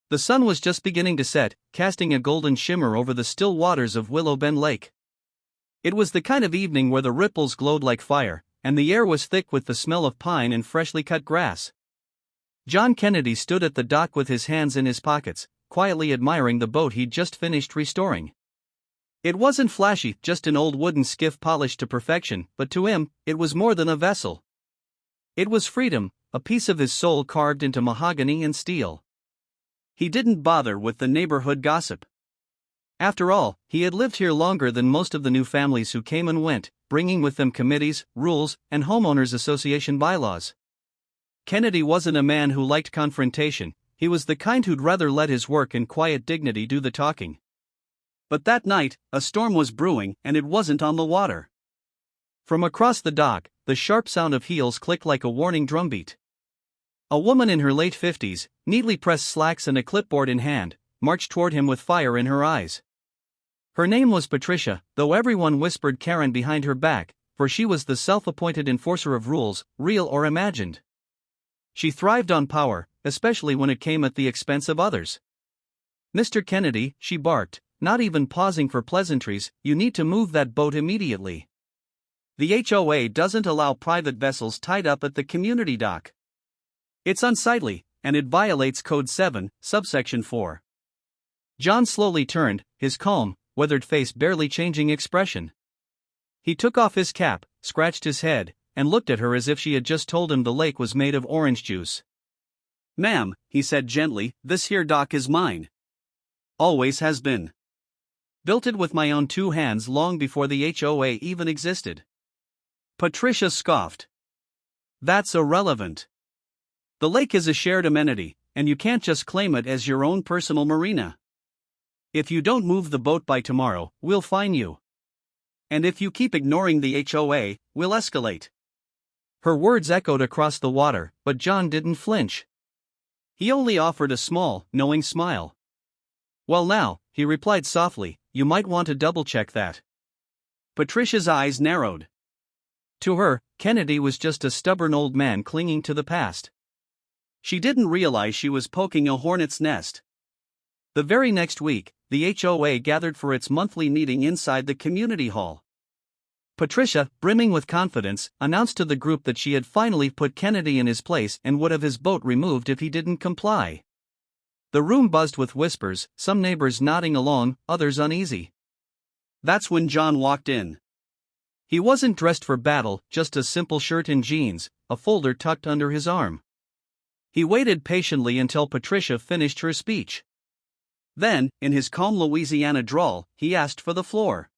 The sun was just beginning to set, casting a golden shimmer over the still waters of Willow Bend Lake. It was the kind of evening where the ripples glowed like fire, and the air was thick with the smell of pine and freshly cut grass. John Kennedy stood at the dock with his hands in his pockets, quietly admiring the boat he'd just finished restoring. It wasn't flashy, just an old wooden skiff polished to perfection, but to him, it was more than a vessel. It was freedom, a piece of his soul carved into mahogany and steel. He didn't bother with the neighborhood gossip. After all, he had lived here longer than most of the new families who came and went, bringing with them committees, rules, and homeowners association bylaws. Kennedy wasn't a man who liked confrontation, he was the kind who'd rather let his work and quiet dignity do the talking. But that night, a storm was brewing, and it wasn't on the water. From across the dock, the sharp sound of heels clicked like a warning drumbeat. A woman in her late 50s, neatly pressed slacks and a clipboard in hand, marched toward him with fire in her eyes. Her name was Patricia, though everyone whispered Karen behind her back, for she was the self-appointed enforcer of rules, real or imagined. She thrived on power, especially when it came at the expense of others. "Mr. Kennedy," she barked, not even pausing for pleasantries, "you need to move that boat immediately. The HOA doesn't allow private vessels tied up at the community dock. It's unsightly, and it violates Code 7, subsection 4. John slowly turned, his calm, weathered face barely changing expression. He took off his cap, scratched his head, and looked at her as if she had just told him the lake was made of orange juice. "Ma'am," he said gently, "this here dock is mine. Always has been. Built it with my own 2 hands long before the HOA even existed." Patricia scoffed. "That's irrelevant. The lake is a shared amenity, and you can't just claim it as your own personal marina. If you don't move the boat by tomorrow, we'll fine you. And if you keep ignoring the HOA, we'll escalate." Her words echoed across the water, but John didn't flinch. He only offered a small, knowing smile. "Well now," he replied softly, "you might want to double-check that." Patricia's eyes narrowed. To her, Kennedy was just a stubborn old man clinging to the past. She didn't realize she was poking a hornet's nest. The very next week, the HOA gathered for its monthly meeting inside the community hall. Patricia, brimming with confidence, announced to the group that she had finally put Kennedy in his place and would have his boat removed if he didn't comply. The room buzzed with whispers, some neighbors nodding along, others uneasy. That's when John walked in. He wasn't dressed for battle, just a simple shirt and jeans, a folder tucked under his arm. He waited patiently until Patricia finished her speech. Then, in his calm Louisiana drawl, he asked for the floor.